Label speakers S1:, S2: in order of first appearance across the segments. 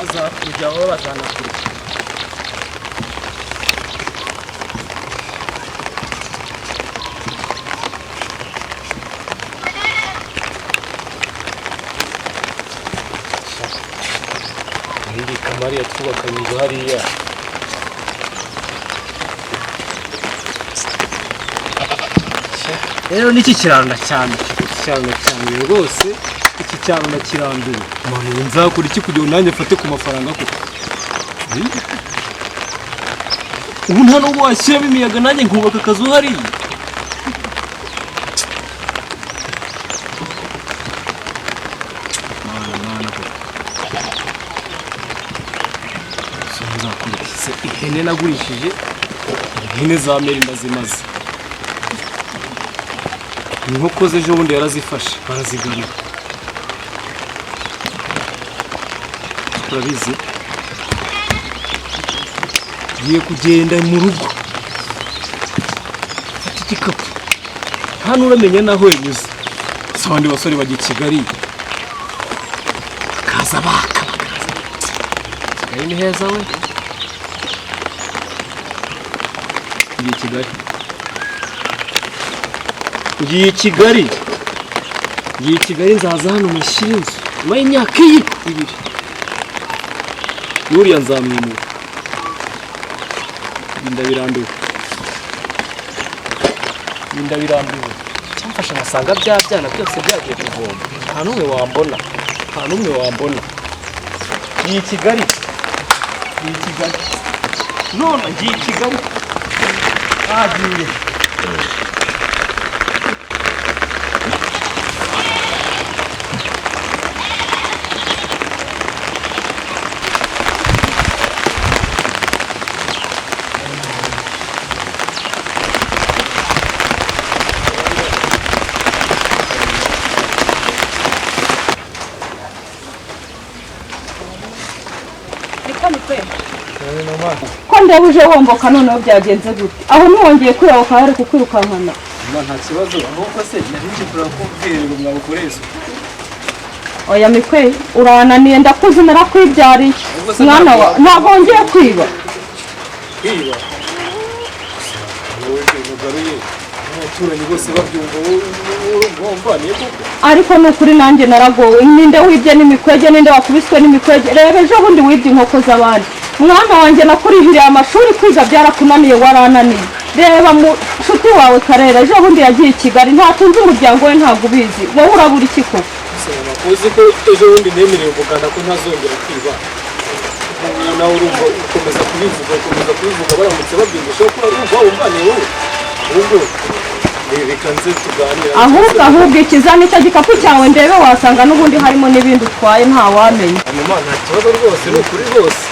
S1: bazakujyaho bazanakurya.
S2: Ndi kamari yatwubakanyije hariya.
S1: Rero niki kiraro ndacyane rwose, iki cyaro ndakirambiwe.
S2: Manu nzakora iki kugira ngo nanjye mfate ku mafaranga ko? Ubu nta n'ubwo washyiramo imiyaga nanjye nkubaka akazu hariya.
S1: Ihene nagurishije, ihene za meri ndazimaze.
S2: Inkoko ze ejo bundi yarazifashe barazigarura.
S1: Urabizi ngiye kugenda mu rugo fata igikapu, hano uramenya naho yanyuze.
S2: Si abandi basore bajya i Kigali
S1: Kaza baka Kigali ni heza we.
S2: Ngiye i Kigali nzaza hano mushyire inzu nyuma y'imyaka ibiri. Nuriya nzamwimura. Ndabirambiwe.
S1: Cyamfasha nkasanga bya byana byose byagiye kuvoma. Nta n'umwe wambona. Ngiye i Kigali. None ngiye i Kigali. Agiye.
S3: Ko ndabuje womboka noneho byagenze gute? Aho ntiwongeye kwiruka hari kukwirukankana.
S2: Nta kibazo ahubwo se narinje kurakubwira ngo mwabukoresha.
S3: Oya mikwe urananiye ndakuzi narakwibyariye. Mwana wa ntabwo ngiye kwiba.
S2: Abaturage bose babyumva wumvaniye koko.
S3: Ariko nukuri nanjye naragowe. Ninde wibye n'imikwege, ninde wakubiswe n'imikwege. Reba ejo bundi wibye inkoko z'abandi. Mwana wanjye nakurihiriye amashuri, kwiga byarakunaniye warananiye. Reba mu nshuti wawe Karera ejo bundi yagiye i Kigali, ntatunze umuryango we ntabwo ubizi. Wowe urabura iki koko?
S2: Uzi ko ejo bundi nemerewe kugana ko ntazongera kwiba. Nawe urumva ukomeza kubivuga baramutse babyumvisha ko urumva wumvaniye wowe. Ubwo reka nze tuganira.
S3: Ahubwo ikizani cyo gikapu cyawe ndebe wasanga n'ubundi harimo n'ibindi utwaye nta wamenya.
S2: Mama nta kibazo rwose n'ukuri rwose.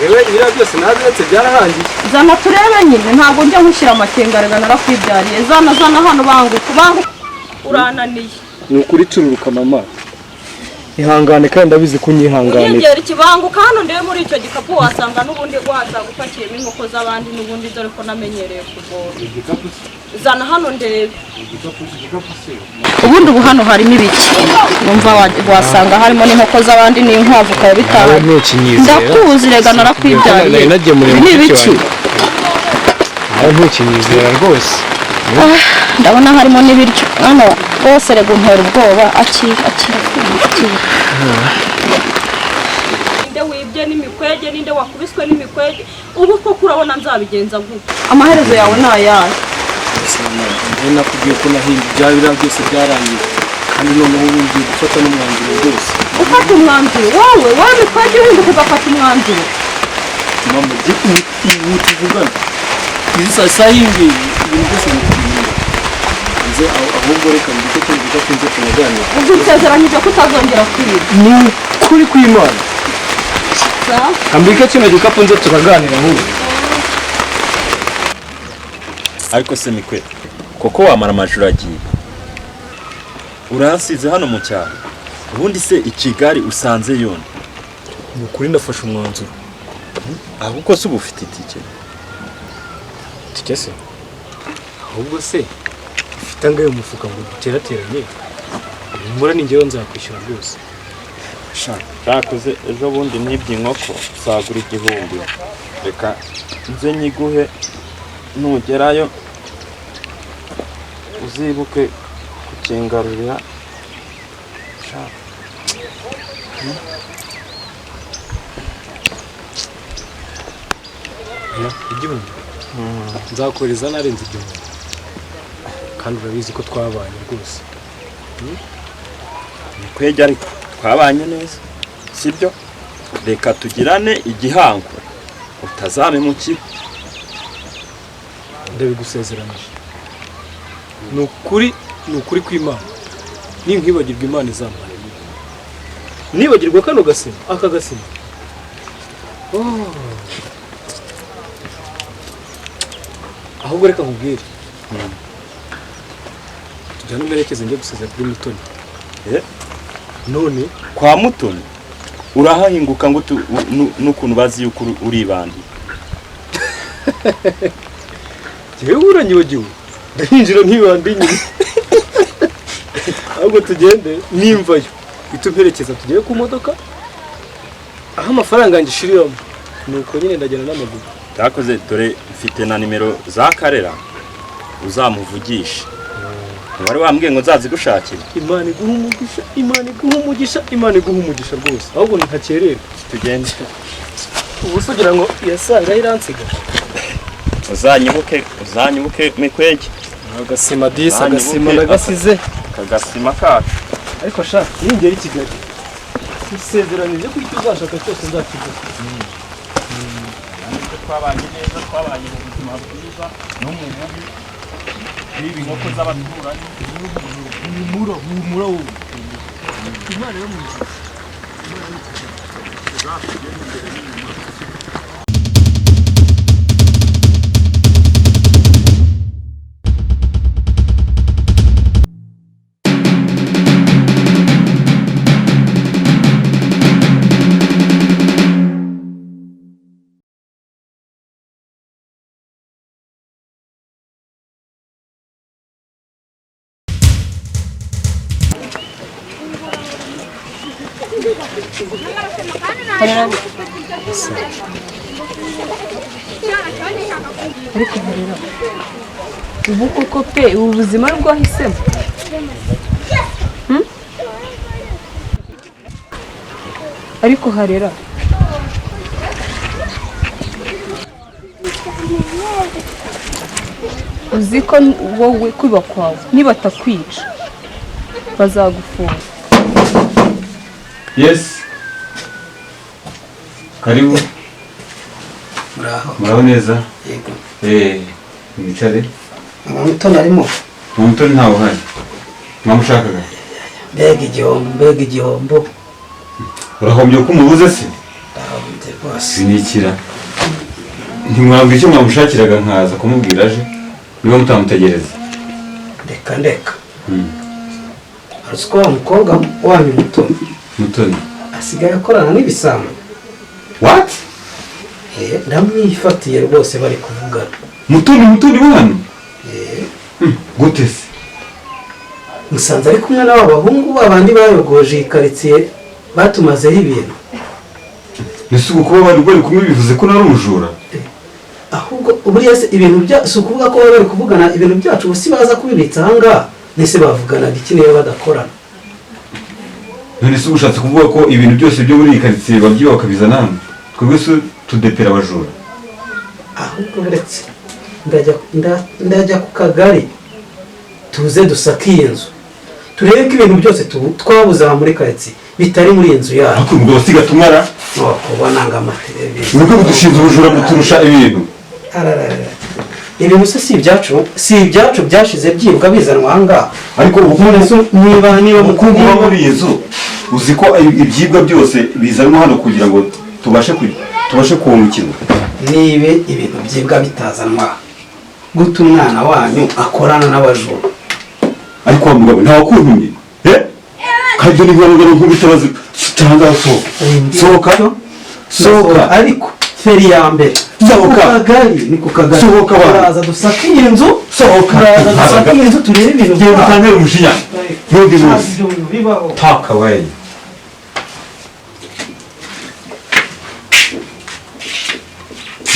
S2: Ewe ibira byose naziretse byararangiye.
S3: Zana turebe nyine ntabwo njya nkushyira amakengarega narakwibyariye. Zana hano banguka. Urananiye.
S2: Ni ukuri tururuka mama. Ihangane kandi ndabizi kunyihanganira.
S3: Ngengera ikibanguka hano ndebe muri icyo gikapu wasanga n'ubundi wasanga upakiyemo inkoko z'abandi n'ubundi dore ko namenyereye kuvoma.
S2: Igikapu.
S3: Zana hano ndebe.
S2: Igikapu se.
S3: Ubundi ubu hano harimo ibiki? Numva wasanga harimo n'inkoko z'abandi n'inkwavu ukaba bitaha. Ndakuzi rega narakwibyariye. Ni ibiki?
S2: Aho ntukinyizera rwose.
S3: Ndabona harimo n'ibiryo. Hano bose rega untera ubwoba akira. Ninde wibye n'imikwege, ninde wakubiswe n'imikwege. Ubu koko urabona nzabigenza gute? Amaherezo yawe ni ayahe?
S2: Nakubwiye ko nahinduye byose byarangiye. Kandi noneho ugiye gufata n'umwanzuro rwose.
S3: Ufata umwanzuro? Wowe mikwege uhinduka ugafata umwanzuro?
S2: Mama, tuvugana. Izi saa y'ingiyi ibintu byose bikumira. Nze ahubwo reka mbite ko bidakunze kunaganira.
S3: Ubwo usezeranyije ko utazongera kwiba.
S2: Ni kuri kw'Imana. Ambika kino gikapu nze turaganira ahubwo.
S4: Ariko se mikwe koko wamara amajoro agiye uransize hano mu cyaro, ubundi se i Kigali usanze yone?
S2: Ni ukuri ndafashe umwanzuro.
S4: Ahubwo se uba ufite
S2: itike se? Ahubwo se ufite angahe umufuka ngo duterateranye? Nimura ningewe nzakwishyura rwose.
S4: Cyakoze ejo bundi nibye inkoko usagura 1000. Reka nze nyiguhe nugerayo uzibuke kukingarurira.
S2: igihumbi nzakoreza narenze igihumbi kandi urabizi ko twabanye rwose.
S4: Kwejya ariko twabanye neza sibyo? Reka tugirane igihango utazame mu kigo.
S2: Ndabigusezeranije. Ni ukuri kw'Imana. Ninkibagirwa Imana izamara. Nibagirwa kano gasima, aka gasima. Ahubwo reka nkubwire. Tujyane mberekeze njye gusezera kuri Mutoni. None
S4: Kwa Mutoni urahahinguka ngo n'ukuntu bazi yuko uri bandi.
S2: Jewe uranyibagiwe. Ndahinjira ntibandi nyine. Ahubwo tugende nimvayo. Ituperekeza tugere ku modoka. Aho amafaranga yanjye shiriramo. Nuko nyine ndagenda n'amaguru.
S4: Cyakoze dore mfite na nimero za Karera uzamuvugisha. Wari wambwiye ngo nzazigushakira.
S2: Imana iguha umugisha, Imana iguha umugisha, Imana iguha umugisha rwose. Ahubwo ntakerere.
S4: Tugende.
S2: Ubu sugira ngo yasanga iransiga.
S4: Uzanyibuke mikwege.
S2: Agasima disa, agasima nagasize.
S4: Kagasima kacu.
S2: Ariko sha, ningera i Kigali. Isezeranije ko icyo uzashaka cyose nzakiguha.
S4: Twabanye neza, twabanye mu buzima bwiza no mu bubi. Nibi nkoko z'abaturanyi.
S2: Humura wowe. Imana yo mu ijuru.
S5: ariko rero ubu koko pe ubu buzima rwahisemo ariko harera uzi ko wowe kwiba kwawe nibatakwica bazagufunga.
S6: Yes. Karibu. Muraho neza.
S7: Yego.
S6: Mwicare.
S7: Mutoni arimo.
S6: Mutoni ntawe uhari. Mwamushakaga.
S7: Mbega igihombo.
S6: Urahombye ko umubuze se?
S7: Ndahombye rwose.
S6: Sinikira. Ntimwambwira icyo mwamushakiraga nkaza kumubwira aje. Niba mutamutegereza.
S7: Ndeka. Ariko ko umukobwa wanyu Mutoni asigaye akorana n'ibisambo.
S6: What?
S7: Ndamwifatiye rwose bari kuvugana.
S6: Mutoni wano? Gute se?
S7: Musanze ari kumwe n'abahungu babandi bayogoje ikaritsiye batumazeho ibintu.
S6: Nese kuba bari kumwe bivuze ko nari umujura?
S7: Ahubwo buriya se ibintu bya si ukuvuga ko bari kuvugana ibintu byacu ubusi baza kubibitsa ahangaha. Nese bavuganaga iki niyo badakorana?
S6: None se ushatse kuvuga ko ibintu byose byo muri ikaritsiye babyiba bakabizana hano? Twebwe se tudepera abajura.
S7: Ahubwo uretse ndajya ku kagari tuze dusake iyi nzu turebe ko ibintu byose twabuze aha muri karitsiye bitari muri iyi nzu yacu.
S6: Ariko ubwo basiga tumara
S7: kubona ngo amateleviziyo
S6: nuko dushinzwe ubujura muturusha ibintu.
S7: Ibintu se si ibyacu byashize byibwa bizanwa ahangaha.
S6: Ariko
S7: niba
S6: mukungu wa muri iyi nzu uzi ko ibyibwa byose bizanwa hano kugira ngo tubashe kuwungukirwa.
S7: Nibe ibintu byibwa bitazanwa guta umwana wanyu akorana n'abajura.
S6: Ariko wa mugabo ntawe kuntumye kandi ni nk'abagabo nk'ubutabazi cyangwa sohoka
S7: ariko feri ya mbere ni ku kagari
S6: sohoka
S7: baraza dusake iyi nzu baraza dusake iyi nzu turebe ibintu
S6: genda utangire umushinya n'undi munsi
S7: bibaho
S6: taka wayi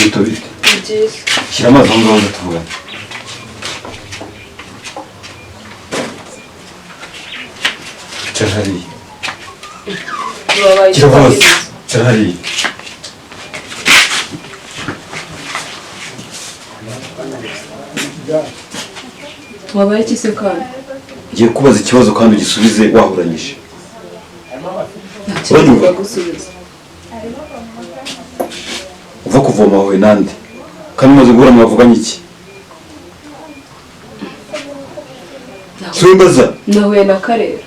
S6: Bito.
S5: byiza.
S6: Shyira amazi aho ngaho tuvugana. Cara hariya.
S5: Wabaye
S6: Kiravuze. Cara hariya.
S5: wabaye iki se kandi?
S6: Ngiye kubaza ikibazo kandi ugisubize wahuranyije.
S5: Nta kibazo bagusubiza.
S6: Uva kuvoma wowe nande. Kandi umaze guhura mwavuganye iki? Swimbaza.
S5: Nahuye na Karera.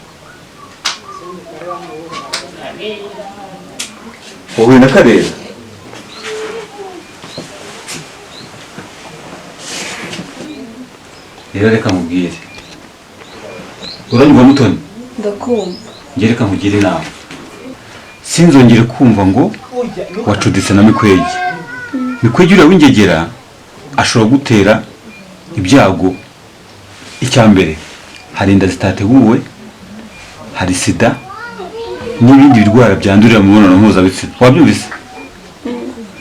S6: Wahuye na Karera? Rero reka mubwire. Uranyumva Mutoni?
S5: Ndakumva.
S6: Njye reka nkugire inama. Sinzongere kumva ngo wacuditse na Mikwege. Mikwege uriya w'ingegera ashobora gutera ibyago. Icya mbere hari inda zitateguwe, hari sida n'ibindi birwara byandurira mu mibonano mpuzabitsina. Wabyumvise?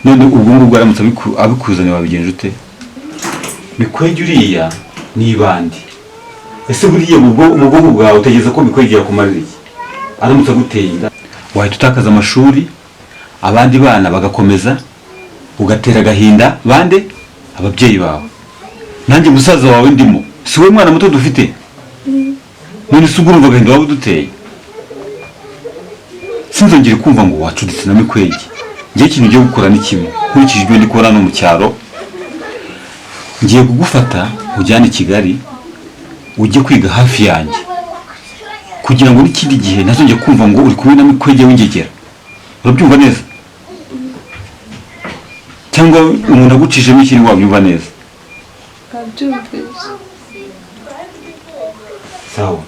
S6: None ubwo ngubwo aramutse abikuzanye wabigenje ute? Mikwege uriya ni ibandi. Ese buriya ubwonko bwawe utegeza ko Mikwege yakumarira iki? Aramutse aguteye inda wahita utakaza amashuri, abandi bana bagakomeza, ugatera agahinda bande ababyeyi bawe. Nanjye musaza wawe ndimo, si we mwana muto dufite. None se urumva agahinda waba uduteye? Sinzongere kumva ngo wacuditse na Mikwege. Ngiye ikintu ugiye gukora ni kimwe, nkurikije ibyo ndi kubona no mu cyaro. Ngiye kugufata ujyane i Kigali, ujye kwiga hafi yanjye, kugira ngo n'ikindi gihe ntazongere kumva ngo uri kumwe na Mikwege w'ingegera. Urabyumva neza? Cyangwa umuntu agucishemo ikintu wabyumva neza?
S5: Nabyumvise.
S6: Sawa.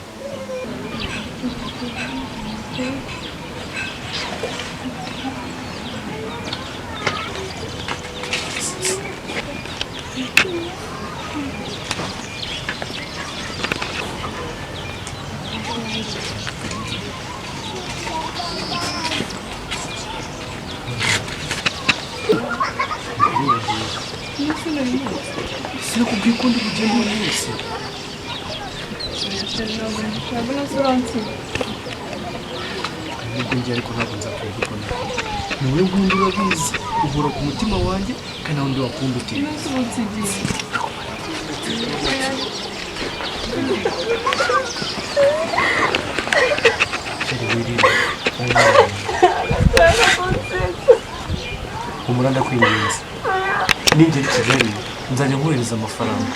S1: Sinakubwiye ko ndi kugenda uyu munsi. Nubwo njye ariko ntabwo nza kubikora. Ni wowe nkunda urabizi. Uhora ku mutima wanjye kandi nawe undi wakunda uti. Humura ndakwinginze. Ningera i Kigali nzajya nkohereza amafaranga.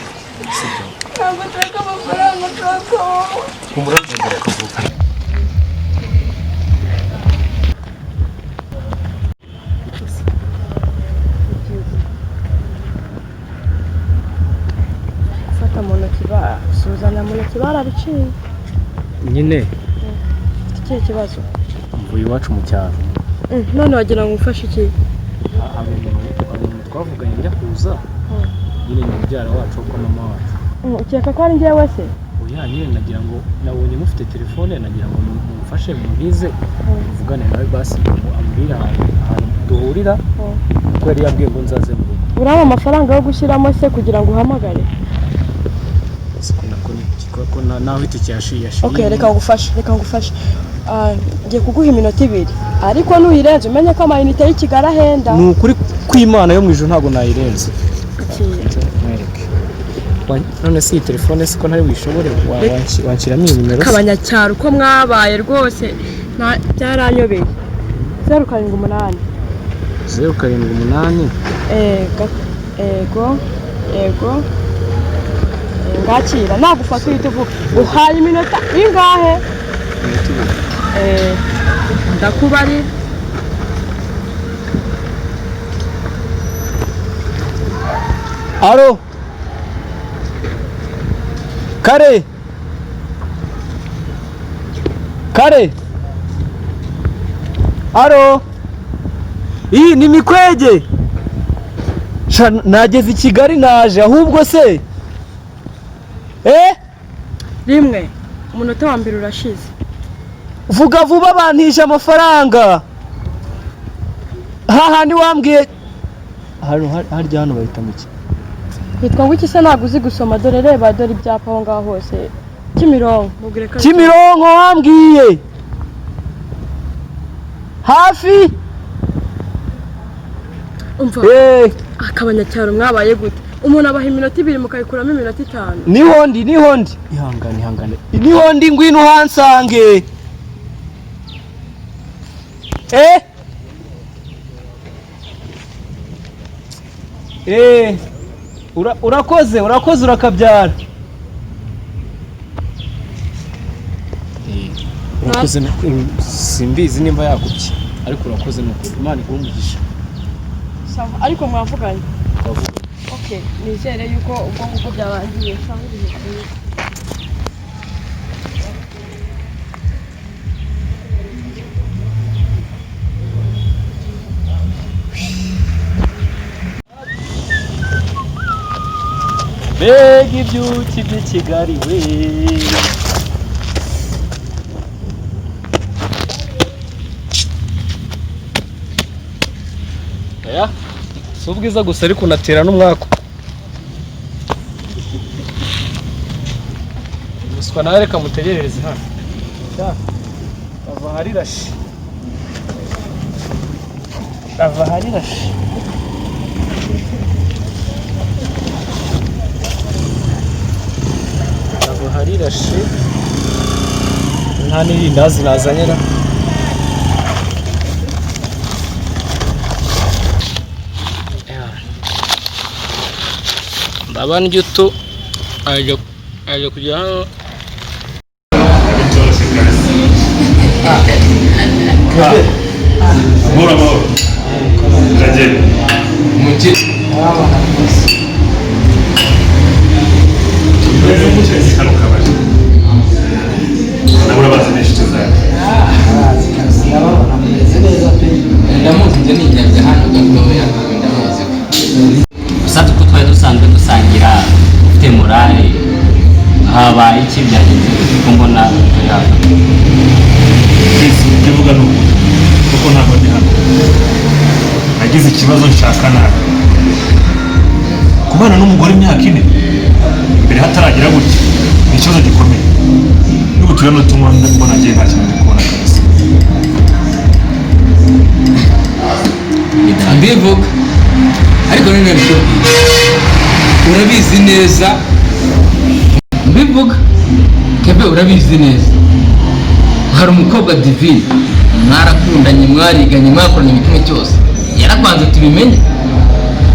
S1: Sibyo?
S3: Ntabwo nshaka amafaranga nshaka wowe.
S1: Humura nzagera akavuga.
S3: Gufata mu ntoki basuzanya mu ntoki barabiciye.
S1: Nyine
S3: Ikihe kibazo?
S1: mvuye iwacu mu cyaro.
S3: None wagira ngo umfashe iki?
S1: Abantu twavuganye njya kuza. Nyine ni mubyara wacu wo kwa mama wacu.
S3: Ukeka ko ari njyewe se?
S1: Oya nyine nagira ngo nabonye mufite telefone nagira ngo mumfashe munkize muvugane nawe basi ambwira ahantu duhurira kuko yari yabwiye ngo nzaze mu rugo.
S3: Uraba amafaranga yo gushyiramo se kugira ngo uhamagare?
S1: Ko nawe tukiyashiye.
S3: Okay, reka ngufashe. Ngiye kuguha iminota 2 ariko nuyirenze umenye ko amayinite y'i Kigali ahenda.
S1: Ni ukuri kw'Imana yo mu ijuru ntabwo nayirenze. Mwereke. None si telefone siko ntari wishobore wanshyiramo iyi nimero.
S3: Kabanyacyaro uko mwabaye rwose byaranyobeye. 078
S1: 078
S3: Ego ngakira nagufata uhita uvuga uhaye iminota ingahe? Ndakubari.
S1: Alo Kare Alo iyi ni Mikwege. Nageze i Kigali naje ahubwo se
S3: rimwe umunota wa mbere urashize.
S1: Vuga vuba bantisha amafaranga. Hahandi wambwiye harya hano bahita mu iki?
S5: Hitwa ngo iki se ntabwo uzi gusoma dore reba dore ibyapa aho ngaho hose Kimironko mubwire ko
S1: Kimironko wambwiye hafi
S5: umva akabanyacyaro mwabaye gute umuntu abaha iminota 2 mukayikuramo iminota 5
S1: niho ndi ihangane niho ndi ngwino hansange urakoze urakabyara urakoze simbizi nimba yakubye ariko urakoze nuko Imana igumugisha
S5: sawa ariko mwavuganye okay nizere yuko ubwo nguko byabangiye sawa
S1: Bega ibyuki by'Ikigali we si ubwiza gusa ariko unatera n'umwaka umuswa nawe reka mutegerereze hano ava harirashe harirashe nta n'irindazi nazanye ra ndabona igito ajya kujya hano
S8: amahoro uragenda umukire hano kabari ndabona bazi n'inshuti zawe
S9: ndamuzi njye nijyajya hano gatoya ndamuzi
S10: usabye ko twari dusanzwe dusangira ufite morale habaye iki byagenze kuko mbona
S8: ibyo uvuga ni ukuri kuko ntabwo ndi hano nagize ikibazo nshaka nabi kubana n'umugore imyaka 4 mbere hataragira gutya ni ikibazo gikomeye n'ubu turimo tunywa mbona agiye nta kintu ndi kubona kabisa
S9: mbivuga ariko none urabizi neza mbivuga kebe urabizi neza hari umukobwa Divine mwarakundanye mwariganye mwakoranye imitima cyose yarakwanze tubimenye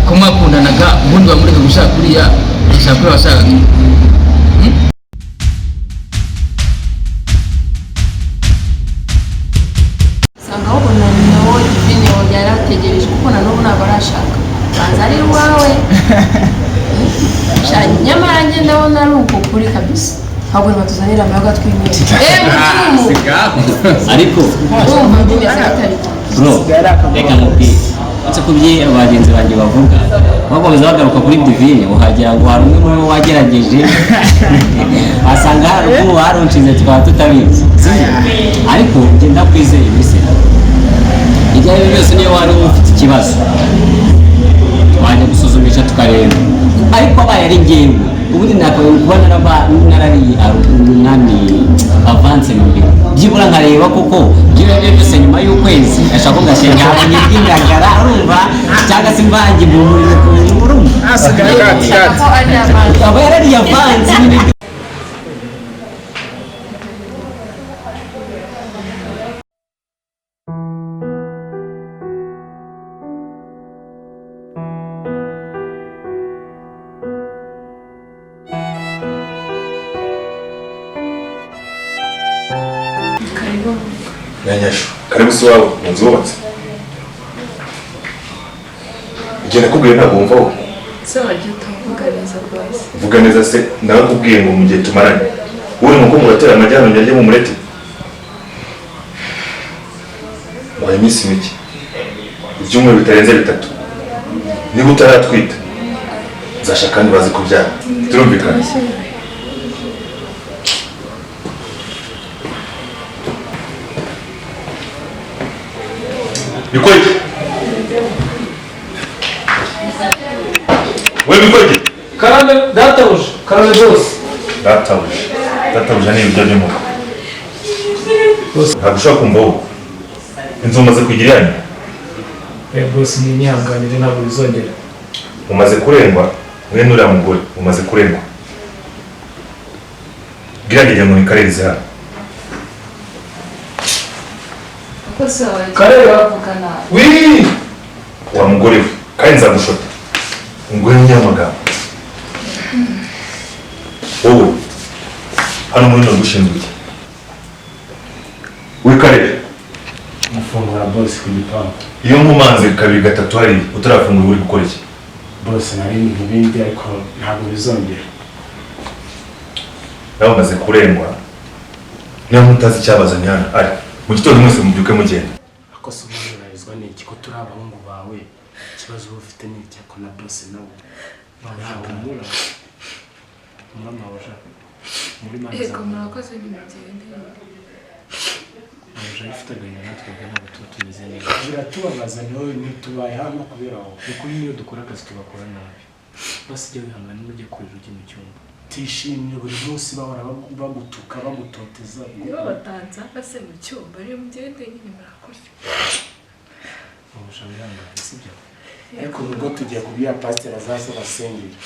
S9: ko mwakundanaga ubundi bamureka gushaka kuriya gushaka kuri washakaga
S11: sanga aho bunani nawo Divine yarategereje kuko na n'ubu ntabwo arashaka banza ari wawe nyamara njye ndabona ari uko kuri kabisa ahubwo batuzanira amayoga twimye
S10: ariko bro reka mubwire uretse ko bagenzi banjye bavuga bakomeza bagaruka kuri Divine uhagira ngo hari umwe muri bo wagerageje wasanga hari umuntu warunshize twaba tutabizi ariko njye ndakwizeye bise ibyo ari byo byose niyo wari ufite ikibazo twajya gusuzumisha tukareba ariko abaye ari ngewe ubundi nakwiye kuba narariye nani avance mu mbere byibura nkareba koko ibyo byose nyuma y'ukwezi ashaka ko ngashenga abanye bw'ingagara urumva cyangwa se imvange mu muriro ku urumva aba yarariye avance
S8: Nyanyasho karibu si wawe munzu wubatse igihe nakubwiye ntabwo wumva wowe
S11: se wagiye utavuga neza rwose
S8: vuga neza se nakubwiye ngo mu gihe tumaranye wowe nuko muratera amajyano nyaryo mu mureti waye iminsi mike ibyumweru bitarenze 3 niba utaratwita nzashaka kandi bazi kubyara turumvikana Bikoye we bikwege
S2: karame databuja karame rwose
S8: databuja ni ibyo by'umuko ntabwo ushobora kumva wowe inzu umaze kugira iyanyu
S2: rwose n'imyihanganire ntabwo bizongera
S8: umaze kurengwa mwene uriya mugore umaze kurengwa bwiragije ngo ni karere zihari
S2: karera wii
S8: wa mugore we kandi nzagushota umugore w'umunyamagambo wowe hano muri none ushinzwe iki we karere
S1: mufungura bosi ku gipangu
S8: iyo nkumanze kabiri gatatu hari utarafungura uri gukora iki
S1: bosi nari ibindi ariko ntabwo bizongera
S8: nawe umaze kurengwa niba mutazi icyabazanye hano ari mu gitondo mwese mubyuke mugenda
S1: ako se umuyoborizwa ni iki ko turi abahungu bawe ikibazo uba ufite ni iki ko na bosi nawe ntabwo muramabuja muri manza
S11: yego murakoze nimugende
S1: abuja ifite agahinda natwe ntabwo tuba tumeze neza biratubabaza niho ntitubaye hano kubera aho ni kuri niyo dukora akazi tugakora nabi basi ujya wihangana n'ujya kurira ujya mu cyumba tishimye buri munsi bahora bagutuka bagutoteza
S11: niba batanze base mu cyumba rero mugende nyine murakoze
S1: abuja wihangane sibyo ariko nubwo tugiye kubwira pasiteri azaza basengera